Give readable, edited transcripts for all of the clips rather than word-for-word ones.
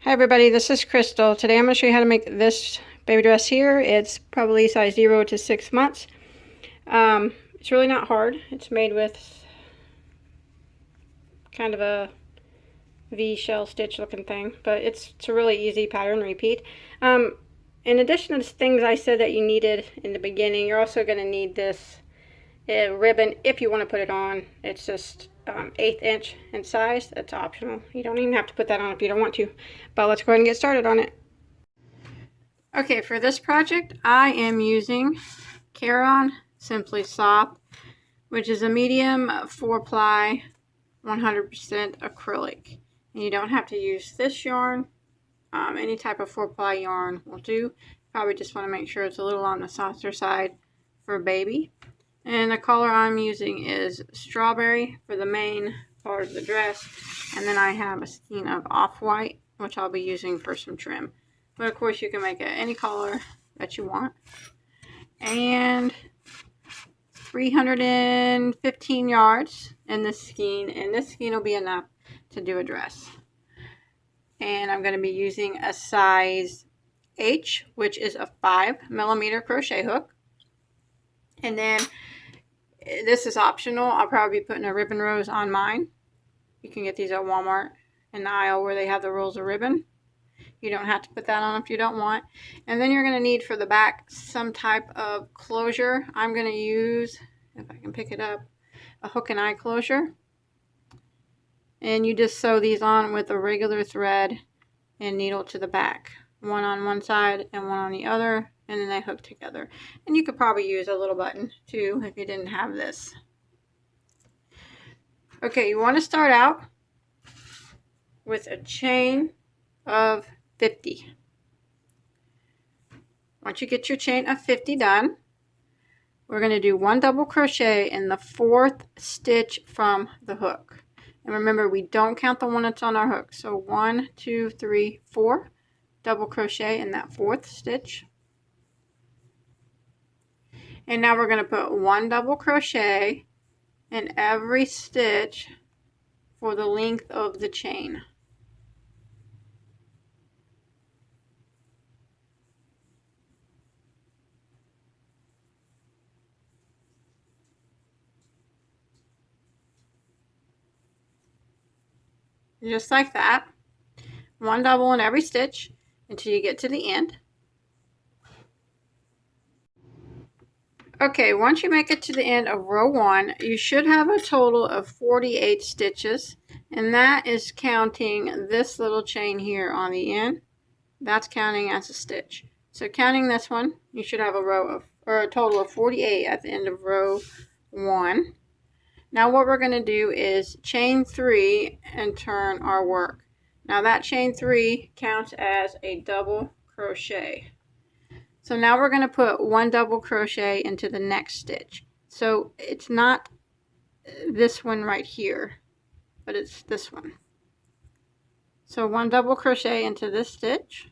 Hi everybody, this is Crystal. Today I'm going to show you how to make this baby dress here. It's probably size 0 to 6 months. It's really not hard. It's made with kind of a V shell stitch looking thing, but it's a really easy pattern repeat. In addition to the things I said that you needed in the beginning, you're also going to need this ribbon if you want to put it on. It's just 1/8 inch in size. That's optional. You don't even have to put that on if you don't want to. But let's go ahead and get started on it. Okay, for this project I am using Caron Simply Soft, which is a medium 4-ply 100% acrylic. And you don't have to use this yarn. Any type of 4-ply yarn will do. Probably just want to make sure it's a little on the softer side for baby. And the color I'm using is strawberry for the main part of the dress. And then I have a skein of off-white, which I'll be using for some trim. But of course you can make it any color that you want. And 315 yards in this skein. And this skein will be enough to do a dress. And I'm going to be using a size H, which is a 5mm crochet hook. And then this is optional. I'll probably be putting a ribbon rose on mine. You can get these at Walmart in the aisle where they have the rolls of ribbon. You don't have to put that on if you don't want. And then you're going to need for the back some type of closure. I'm going to use, if I can pick it up, a hook and eye closure. And you just sew these on with a regular thread and needle to the back. One on one side and one on the other. And then they hook together. And you could probably use a little button too if you didn't have this. Okay, you want to start out with a chain of 50. Once you get your chain of 50 done, we're going to do 1 double crochet in the 4th stitch from the hook. And remember, we don't count the one that's on our hook. So 1, 2, 3, 4 double crochet in that 4th stitch. And now we're going to put 1 double crochet in every stitch for the length of the chain. Just like that. 1 double in every stitch until you get to the end. Okay, once you make it to the end of row 1, you should have a total of 48 stitches, and that is counting this little chain here on the end. That's counting as a stitch. So counting this one, you should have a total of 48 at the end of row 1. Now what we're going to do is chain 3 and turn our work. Now that chain 3 counts as a double crochet. So now we're going to put 1 double crochet into the next stitch. So it's not this one right here, but it's this one. So 1 double crochet into this stitch.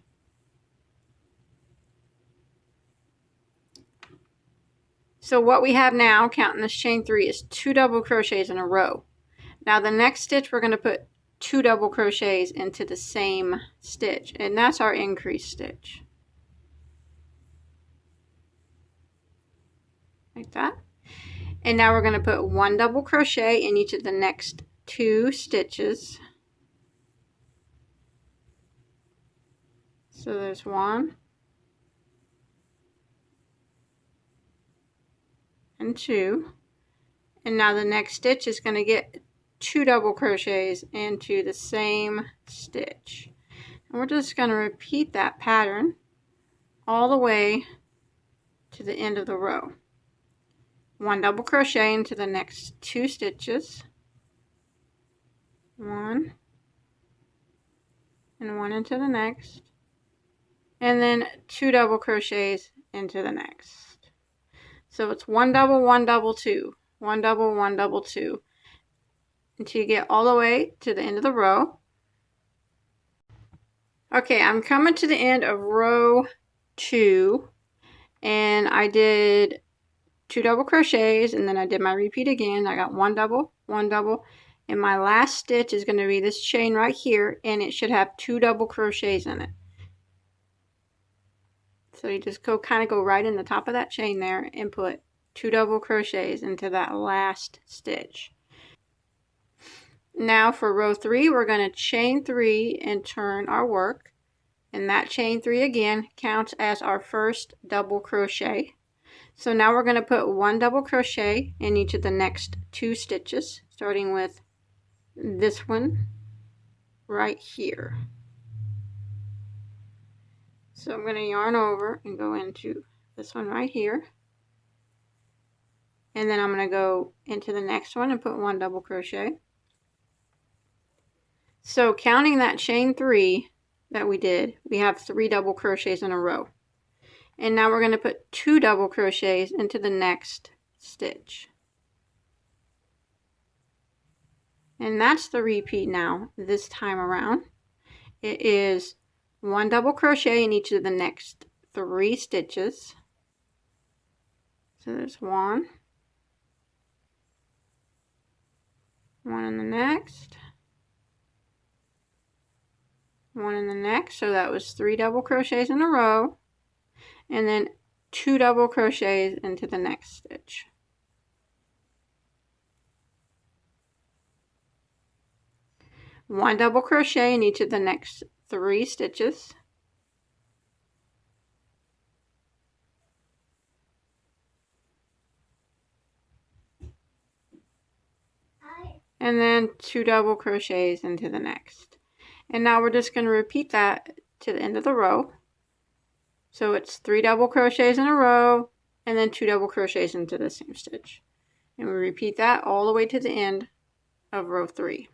So what we have now, counting this chain 3, is 2 double crochets in a row. Now the next stitch we're going to put 2 double crochets into the same stitch, and that's our increase stitch. Like that. And now we're going to put 1 double crochet in each of the next 2 stitches. So there's 1 and 2. And now the next stitch is going to get 2 double crochets into the same stitch. And we're just going to repeat that pattern all the way to the end of the row. 1 double crochet into the next 2 stitches, 1 and 1 into the next, and then 2 double crochets into the next. So it's 1 double, 1 double, 2, 1 double, 1 double, 2, until you get all the way to the end of the row. Okay, I'm coming to the end of row 2, and I did 2 double crochets, and then I did my repeat again. I got 1 double, 1 double, And my last stitch is going to be this chain right here, and it should have 2 double crochets in it. So you just kind of go right in the top of that chain there and put 2 double crochets into that last stitch. Now for row 3, we're going to chain 3 and turn our work. And that chain 3 again counts as our first double crochet. So now we're going to put 1 double crochet in each of the next 2 stitches, starting with this one right here. So I'm going to yarn over and go into this one right here. And then I'm going to go into the next one and put 1 double crochet. So counting that chain 3 that we did, we have 3 double crochets in a row. And now we're going to put 2 double crochets into the next stitch. And that's the repeat now, this time around. It is 1 double crochet in each of the next 3 stitches. So there's 1 in the next, 1 in the next, so that was 3 double crochets in a row, and then 2 double crochets into the next stitch. One double crochet in each of the next 3 stitches. And then 2 double crochets into the next. And now we're just going to repeat that to the end of the row. So it's 3 double crochets in a row and then 2 double crochets into the same stitch. And we repeat that all the way to the end of row 3.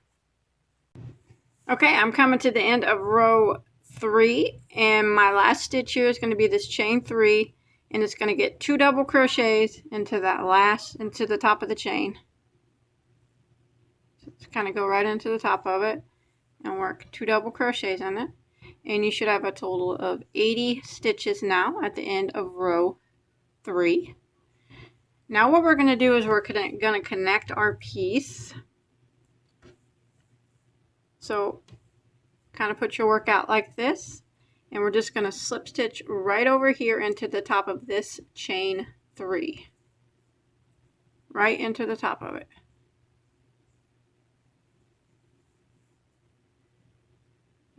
Okay, I'm coming to the end of row 3, and my last stitch here is going to be this chain 3, and it's going to get 2 double crochets into the top of the chain. So just kind of go right into the top of it and work 2 double crochets in it, and you should have a total of 80 stitches now at the end of row 3. Now what we're going to do is we're going to connect our piece. So kind of put your work out like this, and we're just going to slip stitch right over here into the top of this chain 3. Right into the top of it.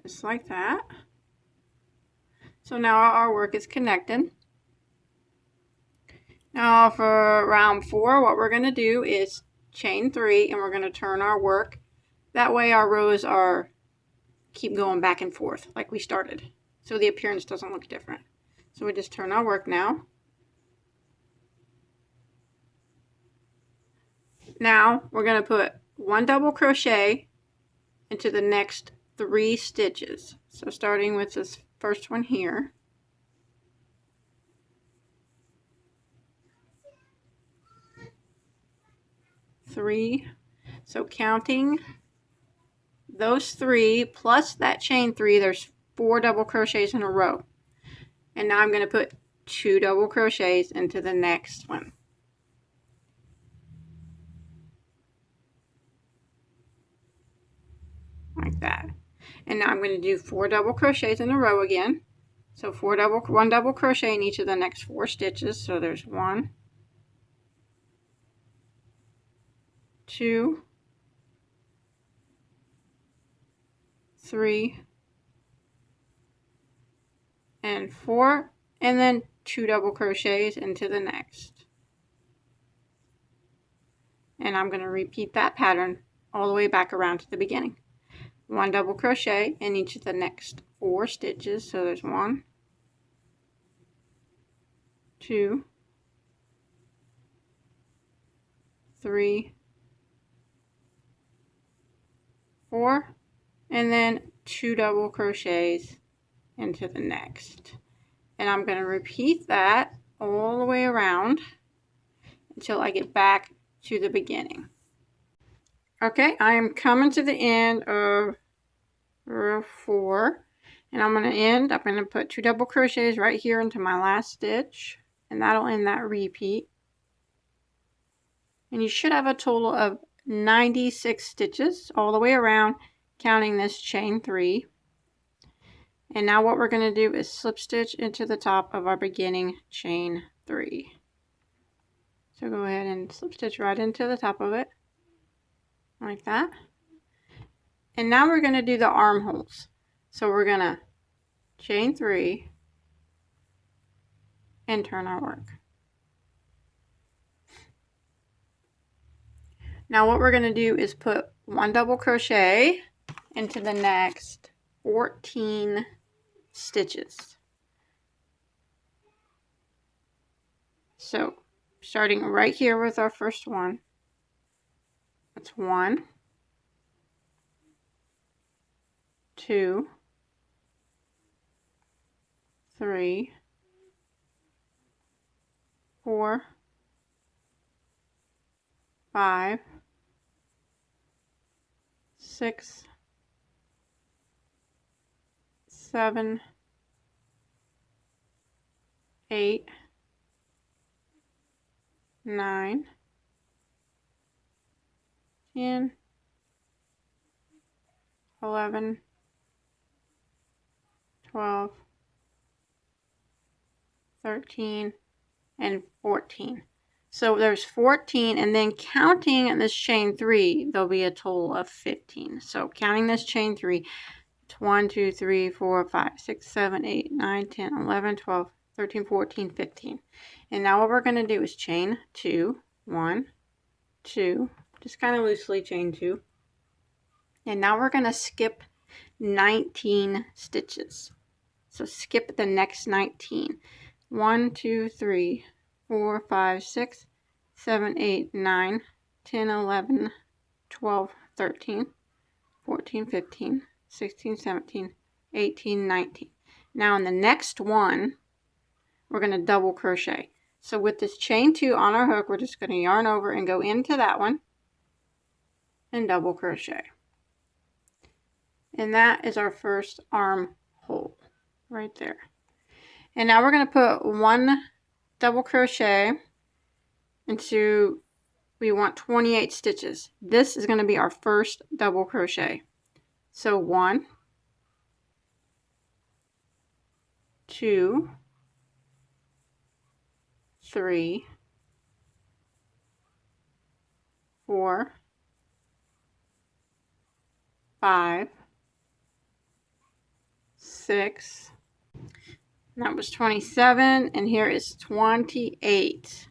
Just like that. So now our work is connected. Now for round 4, what we're going to do is chain 3, and we're going to turn our work. That way our rows keep going back and forth like we started, so the appearance doesn't look different. So we just turn our work now. Now we're going to put 1 double crochet into the next 3 stitches. So starting with this first one here. Three. So counting those 3 plus that chain 3, there's 4 double crochets in a row. And now I'm going to put 2 double crochets into the next one. Like that. And now I'm going to do 4 double crochets in a row again. So 1 double crochet in each of the next 4 stitches. So there's 1, 2, 3, and 4, and then 2 double crochets into the next. And I'm going to repeat that pattern all the way back around to the beginning. 1 double crochet in each of the next 4 stitches. So there's 1, 2, 3, 4, and then 2 double crochets into the next. And I'm going to repeat that all the way around until I get back to the beginning. Okay, I am coming to the end of row 4, and I'm going to put 2 double crochets right here into my last stitch, and that'll end that repeat. And you should have a total of 96 stitches all the way around, counting this chain 3. And now what we're going to do is slip stitch into the top of our beginning chain 3. So go ahead and slip stitch right into the top of it, like that. And now we're going to do the armholes. So we're going to chain 3 and turn our work. Now what we're going to do is put 1 double crochet into the next 14 stitches. So starting right here with our first one, that's 1, 2, 3, 4, 5, 6, 7, 8, 9, 10, 11, 12, 13, and 14. So there's 14, and then counting this chain 3, there'll be a total of 15. So counting this chain 3, it's 1, 2, 3, 4, 5, 6, 7, 8, 9, 10, 11, 12, 13, 14, 15. And now what we're going to do is chain 2, 1, 2, just kind of loosely chain 2. And now we're going to skip 19 stitches. So skip the next 19. 1, 2, 3, 4, 5, 6, 7, 8, 9, 10, 11, 12, 13, 14, 15, 16, 17, 18, 19. Now in the next one, we're going to double crochet. So with this chain 2 on our hook, we're just going to yarn over and go into that one and double crochet. And that is our first armhole right there. And now we're going to put 1 double crochet into, we want 28 stitches. This is going to be our first double crochet. So 1, 2, 3, 4, 5, 6, that was 27, and here is 28.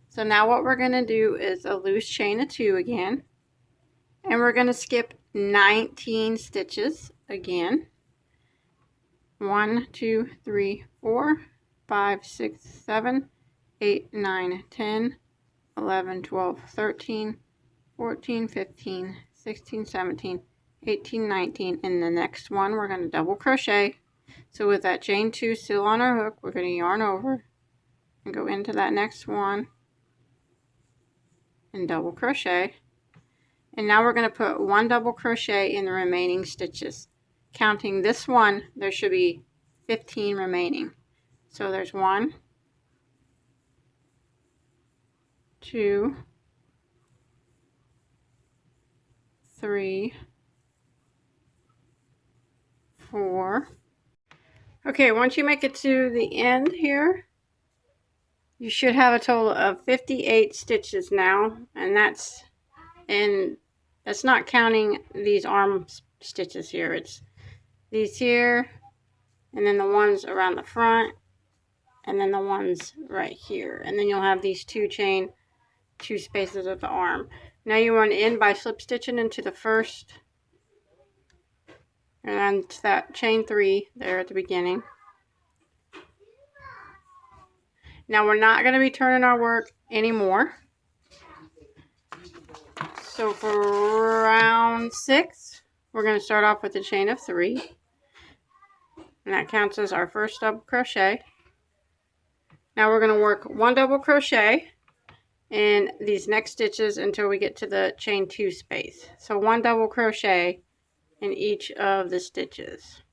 So now what we're going to do is a loose chain of 2 again, and we're going to skip 19 stitches again. 1, 2, 3, 4, 5, 6, 7, 8, 9, 10, 11, 12, 13, 14, 15, 16, 17, 18, 19. In the next one, we're going to double crochet. So with that chain 2 still on our hook, we're going to yarn over and go into that next one and double crochet. And now we're going to put 1 double crochet in the remaining stitches. Counting this one, there should be 15 remaining. So there's 1, 2, 3, 4. Okay, once you make it to the end here, you should have a total of 58 stitches now, and that's not counting these arm stitches here. It's these here, and then the ones around the front, and then the ones right here, and then you'll have these 2 spaces of the arm. Now you want to end by slip stitching into the first, and that chain 3 there at the beginning. Now we're not going to be turning our work anymore. So for round 6, we're going to start off with a chain of 3, and that counts as our first double crochet. Now we're going to work 1 double crochet in these next stitches until we get to the chain 2 space. So 1 double crochet in each of the stitches.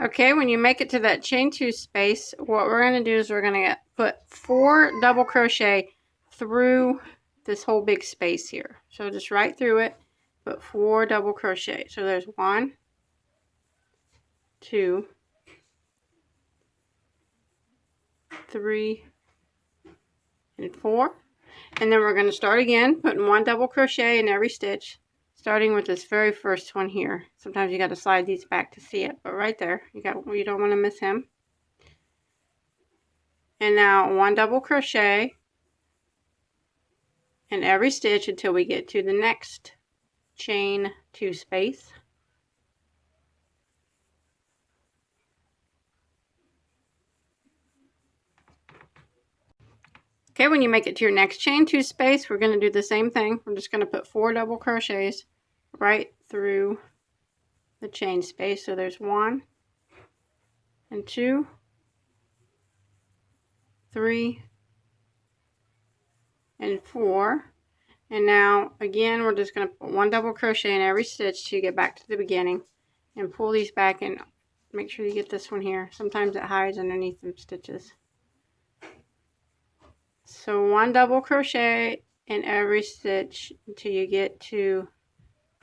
Okay, when you make it to that chain 2 space, what we're going to do is we're going to put 4 double crochet through this whole big space here. So just right through it, put 4 double crochet. So there's 1, 2, 3, and 4. And then we're going to start again, putting 1 double crochet in every stitch, starting with this very first one here. Sometimes you got to slide these back to see it, but right there, you don't want to miss him. And now 1 double crochet in every stitch until we get to the next chain 2 space. Okay, when you make it to your next chain 2 space, we're going to do the same thing. We're just going to put 4 double crochets right through the chain space. So there's 1 and 2, 3, and 4. And now again, we're just going to put 1 double crochet in every stitch to get back to the beginning, and pull these back and make sure you get this one here. Sometimes it hides underneath some stitches. So 1 double crochet in every stitch until you get to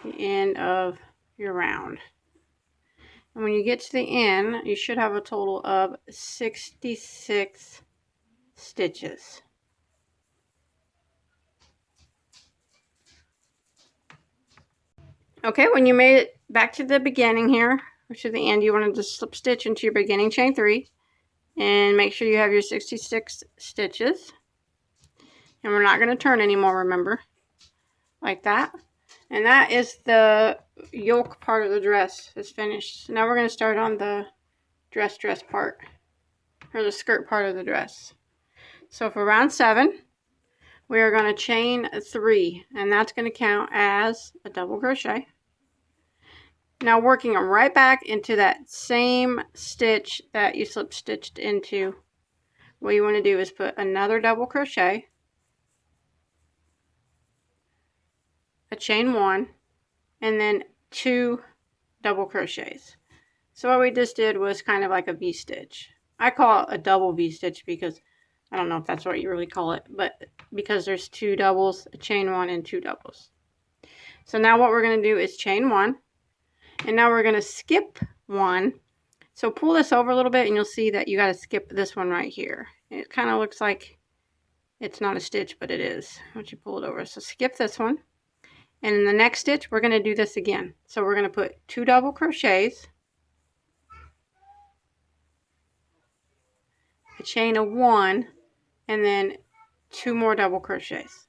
the end of your round. And when you get to the end, you should have a total of 66 stitches. Okay, when you made it back to the beginning here, or to the end, you want to just slip stitch into your beginning chain 3 and make sure you have your 66 stitches. And we're not going to turn anymore, remember, like that. And that is the yoke part of the dress is finished. So now we're going to start on the dress part, or the skirt part of the dress. So for round 7, we are going to chain 3, and that's going to count as a double crochet. Now working them right back into that same stitch that you slip stitched into, what you want to do is put another double crochet, a chain 1, and then 2 double crochets. So what we just did was kind of like a V-stitch. I call it a double V-stitch because I don't know if that's what you really call it, but because there's 2 doubles, a chain 1 and 2 doubles. So now what we're going to do is chain 1, and now we're going to skip 1. So pull this over a little bit and you'll see that you got to skip this one right here. It kind of looks like it's not a stitch, but it is once you pull it over. So skip this one. And in the next stitch, we're going to do this again. So we're going to put 2 double crochets, a chain of 1, and then 2 more double crochets.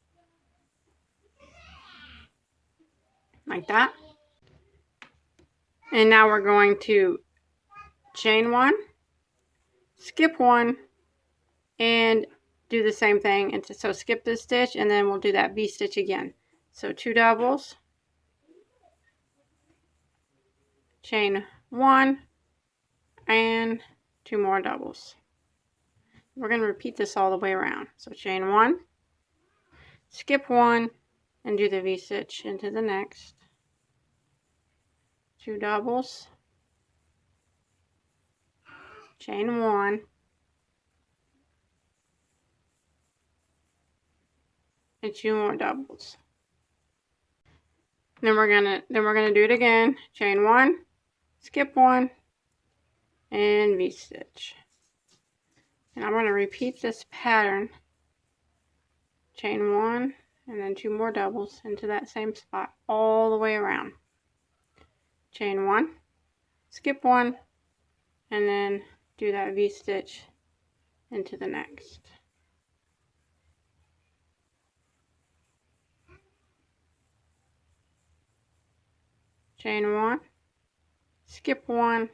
Like that. And now we're going to chain 1, skip 1, and do the same thing. And so skip this stitch, and then we'll do that V-stitch again. So 2 doubles, chain 1, and 2 more doubles. We're going to repeat this all the way around. So chain 1, skip 1, and do the V-stitch into the next. 2 doubles, chain 1, and 2 more doubles. Then we're gonna do it again. Chain 1, skip 1, and V-stitch. And I'm going to repeat this pattern. Chain 1, and then 2 more doubles into that same spot all the way around. Chain 1, skip 1, and then do that V-stitch into the next. Chain 1, skip 1,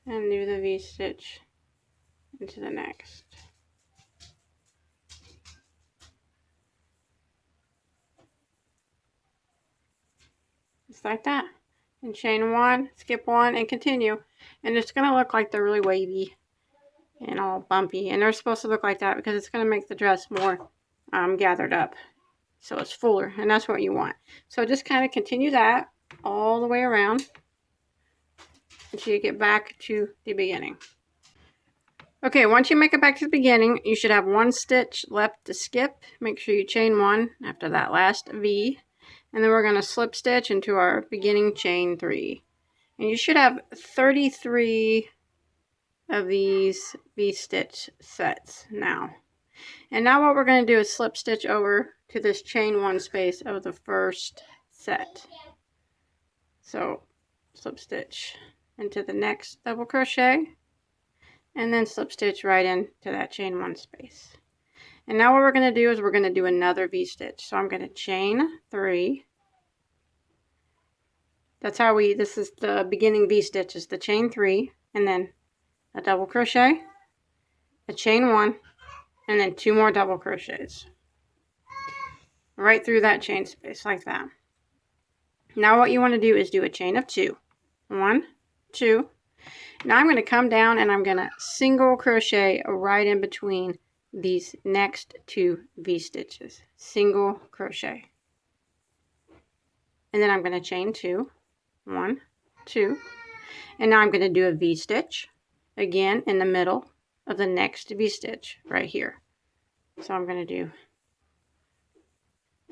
and do the V-stitch into the next. Just like that. And chain 1, skip 1, and continue. And it's going to look like they're really wavy and all bumpy. And they're supposed to look like that because it's going to make the dress more gathered up. So it's fuller, and that's what you want. So just kind of continue that all the way around. until you get back to the beginning. Okay, once you make it back to the beginning, you should have one stitch left to skip. Make sure you chain one after that last V, and then we're going to slip stitch into our beginning chain 3. And you should have 33 of these V-stitch sets now. And now what we're going to do is slip stitch over to this chain 1 space of the first set. So slip stitch into the next double crochet, and then slip stitch right into that chain 1 space. And now what we're going to do is we're going to do another V-stitch. So I'm going to chain 3. That's how this is the beginning V-stitch, is the chain 3, and then a double crochet, a chain 1, and then 2 more double crochets right through that chain space like that. Now what you want to do is do a chain of 2. 1, 2. Now I'm going to come down and I'm going to single crochet right in between these next 2 V-stitches. Single crochet. And then I'm going to chain 2. 1, 2. And now I'm going to do a V-stitch again in the middle of the next V-stitch right here. So I'm going to do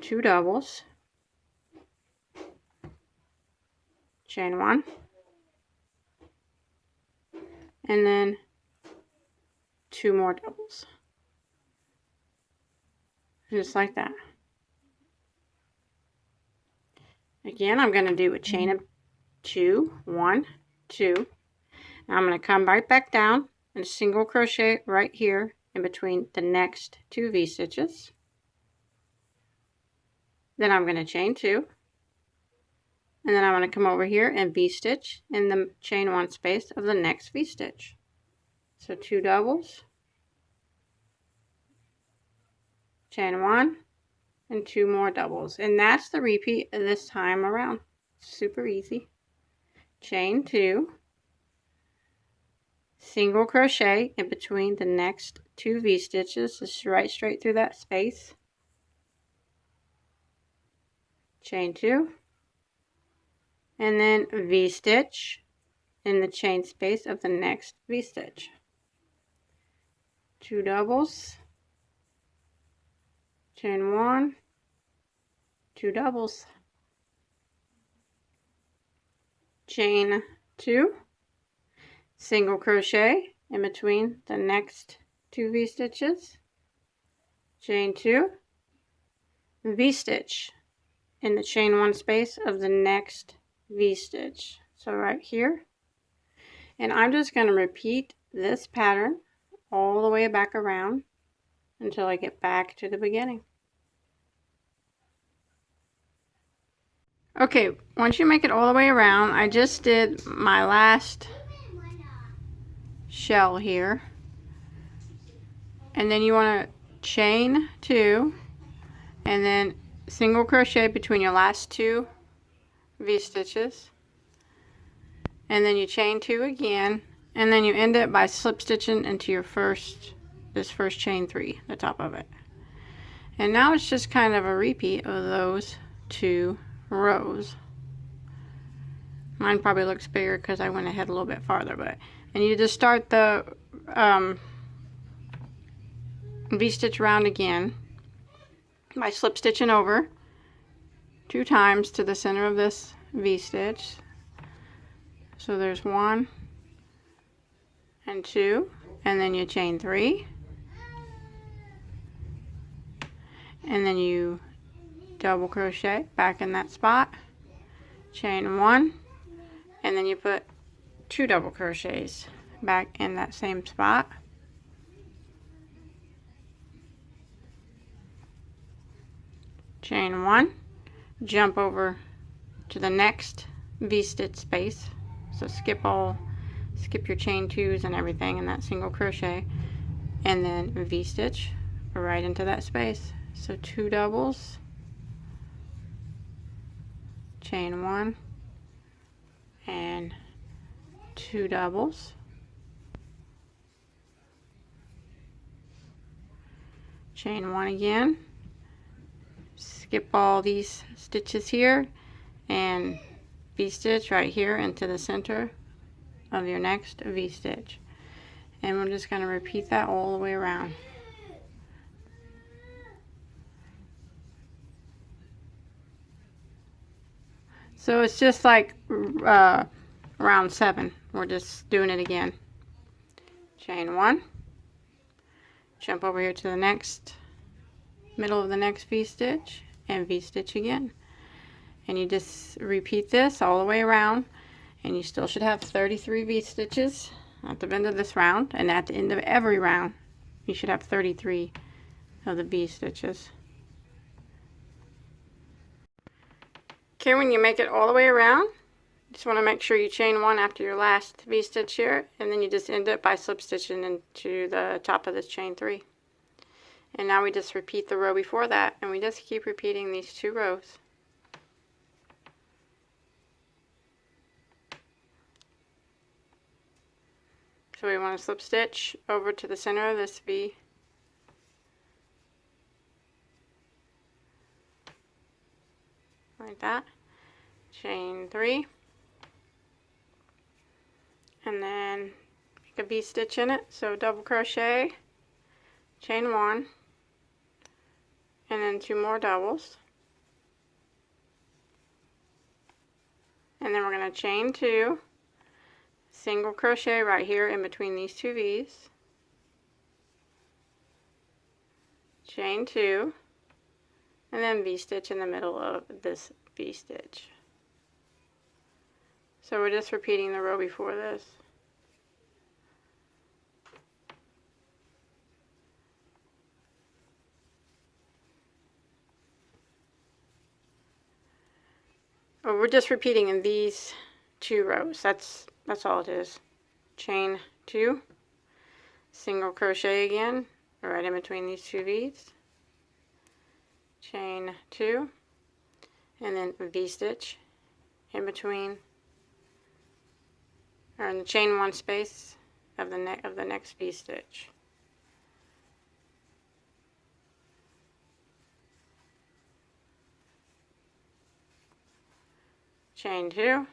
2 doubles, chain 1, and then 2 more doubles, just like that. Again, I'm going to do a chain of 2, 1, 2. Now I'm going to come right back down and single crochet right here in between the next 2 V-stitches. Then I'm going to chain 2, and then I'm going to come over here and V-stitch in the chain 1 space of the next V-stitch. So 2 doubles, chain 1, and 2 more doubles, and that's the repeat of this time around. Super easy. Chain 2, single crochet in between the next 2 V-stitches, just right straight through that space. Chain 2, and then V-stitch in the chain space of the next V-stitch. 2 doubles, chain 1, 2 doubles, chain 2, single crochet in between the next 2 V-stitches, chain 2, V-stitch in the chain 1 space of the next V-stitch. So right here. And I'm just going to repeat this pattern all the way back around until I get back to the beginning. Okay, once you make it all the way around, I just did my last shell here. And then you want to chain 2 and then single crochet between your last 2 V-stitches, and then you chain 2 again, and then you end it by slip stitching into your this first chain 3, the top of it. And now it's just kind of a repeat of those 2 rows. Mine probably looks bigger because I went ahead a little bit farther, and you just start the V-stitch round again by slip stitching over 2 times to the center of this V-stitch. So there's 1 and 2, and then you chain 3, and then you double crochet back in that spot, chain 1, and then you put 2 double crochets back in that same spot. Chain 1, jump over to the next V-stitch space. So skip your chain 2s and everything in that single crochet, and then V-stitch right into that space. So 2 doubles, chain 1, and 2 doubles, chain 1 again, skip all these stitches here and V-stitch right here into the center of your next V-stitch. And we're just going to repeat that all the way around. So it's just like round 7. We're just doing it again. Chain 1, jump over here to the next middle of the next V-stitch, and V-stitch again. And you just repeat this all the way around, and you still should have 33 V-stitches at the end of this round, and at the end of every round you should have 33 of the V-stitches. Okay, when you make it all the way around, you just want to make sure you chain 1 after your last V-stitch here, and then you just end it by slip stitching into the top of this chain 3. And now we just repeat the row before that, and we just keep repeating these 2 rows. So we want to slip stitch over to the center of this V. Like that. Chain 3. And then make a V-stitch in it. So double crochet, chain 1, and then 2 more doubles. And then we're going to chain 2, single crochet right here in between these 2 V's. Chain 2, and then V-stitch in the middle of this V-stitch. So we're just repeating the row before this. Oh, we're just repeating in these 2 rows. That's all it is. Chain 2, single crochet again, right in between these 2 V's. Chain 2, and then V-stitch in between, or in the chain 1 space of the next V-stitch. Chain 2,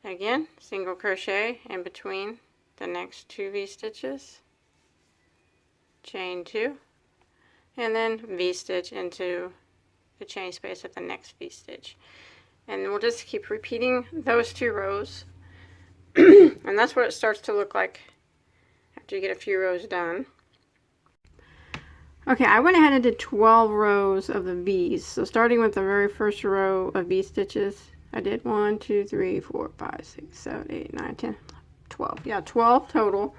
again single crochet in between the next 2 V-stitches, chain 2, and then V-stitch into the chain space of the next V-stitch. And we'll just keep repeating those 2 rows. And that's what it starts to look like after you get a few rows done. Okay, I went ahead and did 12 rows of the V's. So starting with the very first row of V-stitches, I did 1, 2, 3, 4, 5, 6, 7, 8, 9, 10, 12. Yeah, 12 total.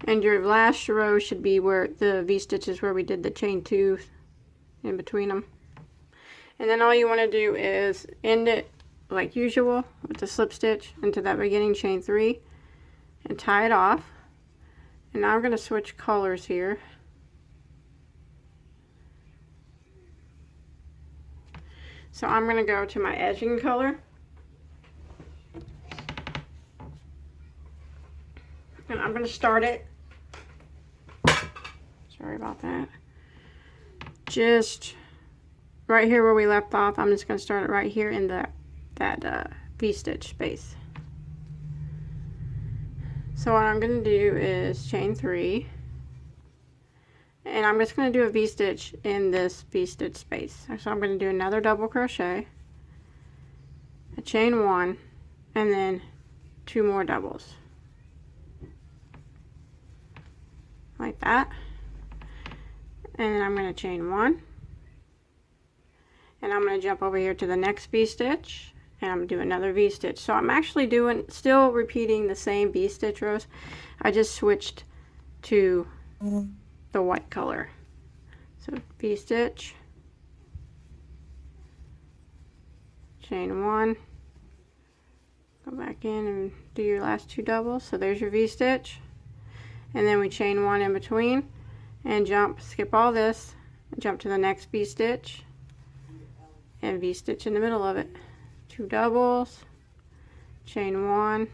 And your last row should be where the V-stitches where we did the chain 2 in between them. And then all you want to do is end it like usual with the slip stitch into that beginning chain 3 and tie it off. And now I'm going to switch colors here. So I'm going to go to my edging color. And I'm going to start it. Sorry about that. Just right here where we left off, I'm just going to start it right here in that V-stitch space. So what I'm going to do is chain 3, and I'm just going to do a V-stitch in this V-stitch space. So I'm going to do another double crochet, a chain 1, and then 2 more doubles. Like that. And then I'm going to chain 1, and I'm going to jump over here to the next V-stitch, and I'm going to do another V-stitch. So I'm actually still repeating the same V-stitch rows. I just switched to the white color. So V-stitch, chain 1, go back in and do your last 2 doubles. So there's your V-stitch, and then we chain 1 in between and jump, skip all this, jump to the next V-stitch, and V-stitch in the middle of it. 2 doubles, chain 1,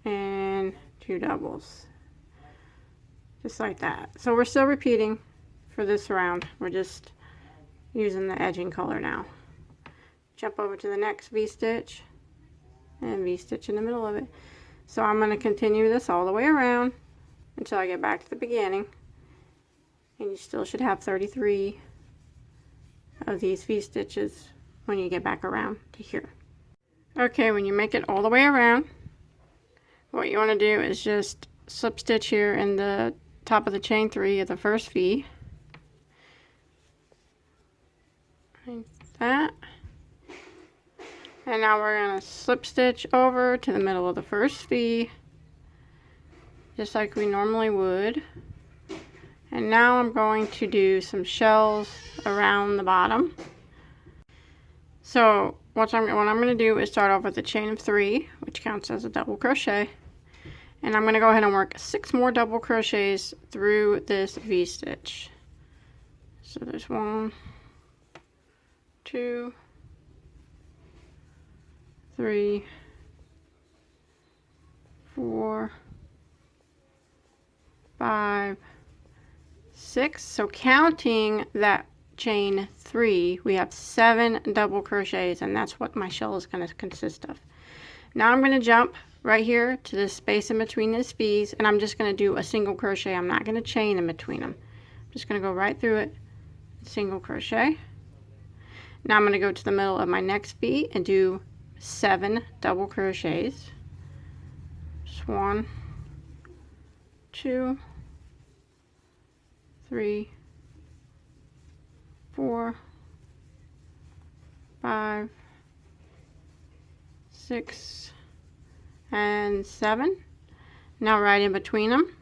and 2 doubles. Just like that. So we're still repeating for this round. We're just using the edging color now. jump over to the next V-stitch, and V-stitch in the middle of it. So I'm going to continue this all the way around until I get back to the beginning, and you still should have 33 of these V-stitches when you get back around to here. Okay, when you make it all the way around, what you want to do is just slip stitch here in the top of the chain 3 of the first V, like that. And now we're going to slip stitch over to the middle of the first V, just like we normally would. And now I'm going to do some shells around the bottom. So what I'm going to do is start off with a chain of 3, which counts as a double crochet. And I'm going to go ahead and work 6 more double crochets through this V-stitch. So there's 1, 2, 3, 4, 5, 6. So counting that chain 3, we have 7 double crochets, and that's what my shell is going to consist of. Now I'm going to jump right here to the space in between these V's, and I'm just going to do a single crochet. I'm not going to chain in between them. I'm just going to go right through it, single crochet. Now I'm going to go to the middle of my next V and do 7 double crochets. Just 1, 2, 3, 4, 5, 6, and 7. Now right in between them,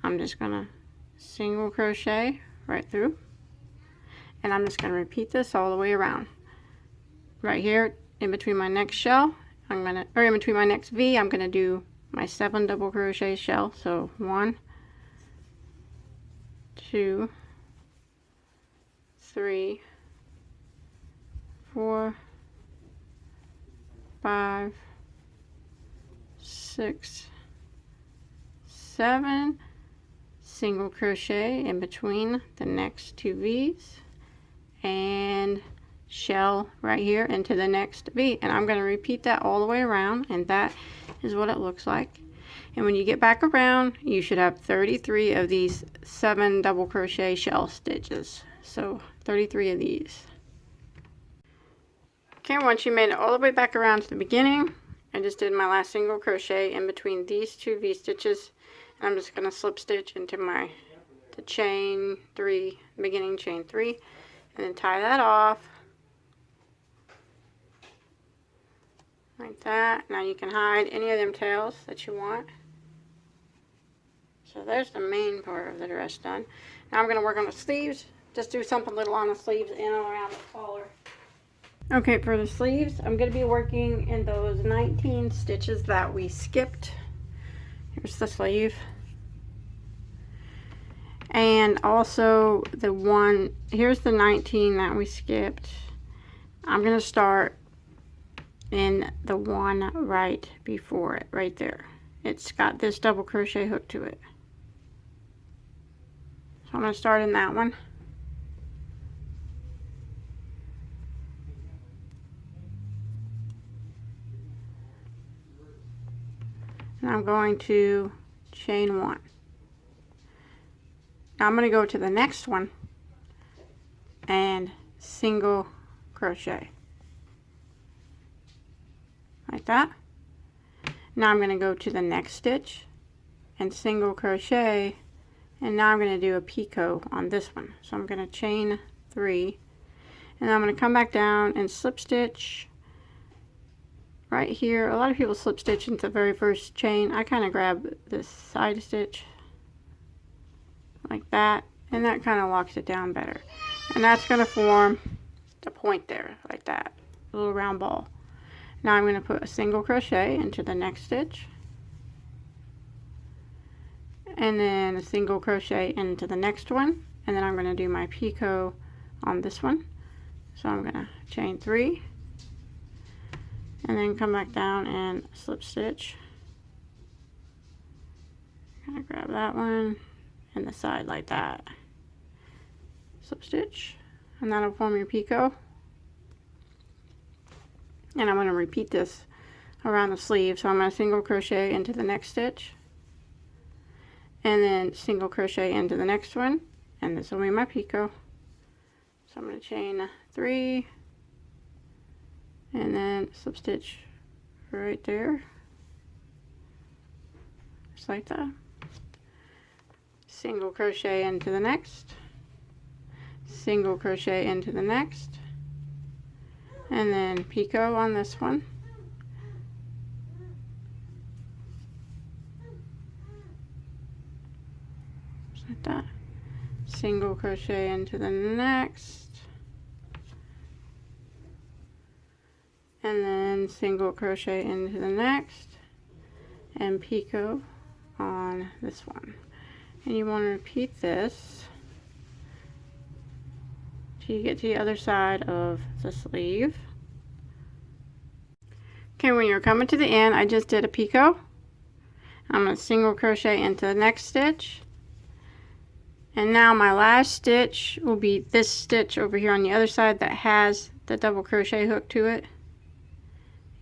I'm just gonna single crochet right through, and I'm just gonna repeat this all the way around. Right here in between my next shell, in between my next V, I'm gonna do my 7 double crochet shell. So 1, 2, 3, 4, 5, 6, 7, single crochet in between the next 2 V's, and shell right here into the next V. And I'm going to repeat that all the way around, and that is what it looks like. And when you get back around, you should have 33 of these 7 double crochet shell stitches. So 33 of these. Okay, once you made it all the way back around to the beginning, I just did my last single crochet in between these 2 V stitches, and I'm just going to slip stitch into the chain 3, beginning chain 3, and then tie that off like that. Now you can hide any of them tails that you want. So there's the main part of the dress done. Now I'm going to work on the sleeves. Just do something little on the sleeves and around the collar. Okay, for the sleeves, I'm going to be working in those 19 stitches that we skipped. Here's the sleeve. And also here's the 19 that we skipped. I'm going to start in the one right before it, right there. It's got this double crochet hook to it. So I'm going to start in that one. And I'm going to chain 1. Now I'm going to go to the next one and single crochet like that. Now I'm going to go to the next stitch and single crochet, and now I'm going to do a picot on this one. So I'm going to chain 3, and I'm going to come back down and slip stitch right here. A lot of people slip stitch into the very first chain. I kind of grab this side stitch like that, and that kind of locks it down better. And that's going to form the point there, like that, a little round ball. Now I'm going to put a single crochet into the next stitch, and then a single crochet into the next one, and then I'm going to do my picot on this one. So I'm going to chain 3, and then come back down and slip stitch. I'm going to grab that one and the side like that. Slip stitch, and that'll form your picot. And I'm going to repeat this around the sleeve. So I'm going to single crochet into the next stitch, and then single crochet into the next one, and this will be my picot. So I'm going to chain 3 and then slip stitch right there, just like that. Single crochet into the next, single crochet into the next, and then picot on this one. Just like that. Single crochet into the next, and then single crochet into the next, and picot on this one. And you want to repeat this till you get to the other side of the sleeve. Okay, when you're coming to the end, I just did a picot. I'm going to single crochet into the next stitch, and now my last stitch will be this stitch over here on the other side that has the double crochet hook to it.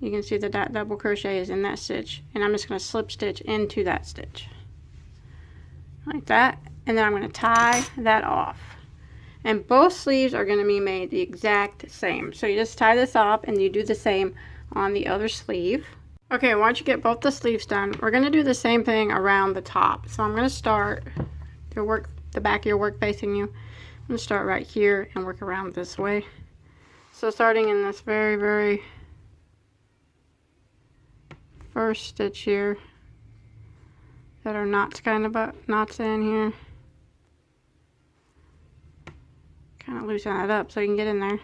You can see that that double crochet is in that stitch, and I'm just going to slip stitch into that stitch like that, and then I'm going to tie that off. And both sleeves are going to be made the exact same, so you just tie this off and you do the same on the other sleeve. Okay, once you get both the sleeves done, we're going to do the same thing around the top. So I'm going to start the back of your work facing you. I'm going to start right here and work around this way. So starting in this very first stitch here, that are knots in here, kind of loosen that up so you can get in there.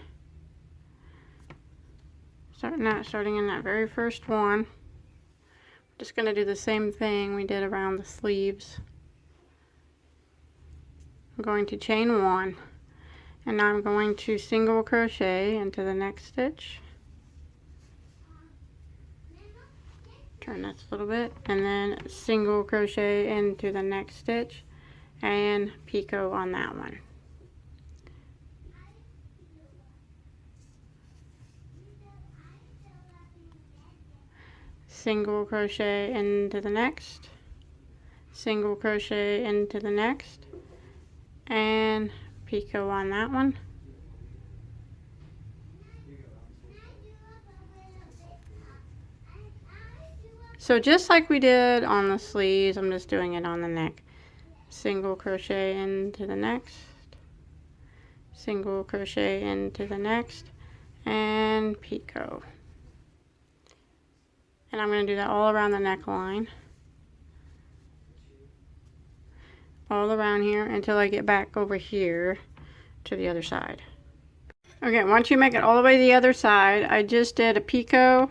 Starting in that very first one. Just going to do the same thing we did around the sleeves. I'm going to chain 1, and now I'm going to single crochet into the next stitch. Turn this a little bit, and then single crochet into the next stitch and picot on that one. Single crochet into the next, single crochet into the next, and picot on that one. So just like we did on the sleeves, I'm just doing it on the neck. Single crochet into the next, single crochet into the next, and picot. And I'm going to do that all around the neckline, all around here until I get back over here to the other side. Okay, once you make it all the way to the other side, I just did a picot,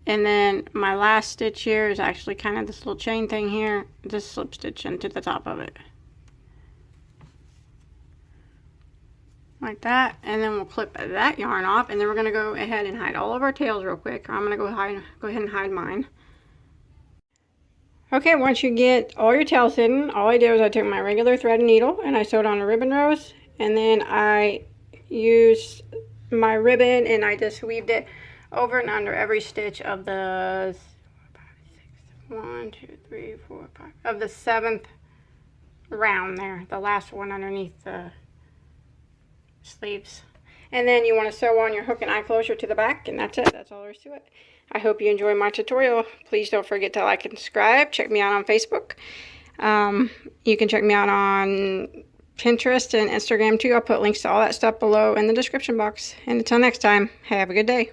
and then my last stitch here is actually kind of this little chain thing here, just slip stitch into the top of it. Like that, and then we'll clip that yarn off, and then we're going to go ahead and hide all of our tails real quick. I'm going to go ahead and hide mine. Okay, once you get all your tails hidden, all I did was I took my regular thread and needle and I sewed on a ribbon rose, and then I used my ribbon and I just weaved it over and under every stitch of the 7th round there, the last one underneath the sleeves. And then you want to sew on your hook and eye closure to the back, and that's it. That's all there is to it. I hope you enjoyed my tutorial. Please don't forget to like and subscribe. Check me out on Facebook. You can check me out on Pinterest and Instagram too. I'll put links to all that stuff below in the description box. And until next time, have a good day.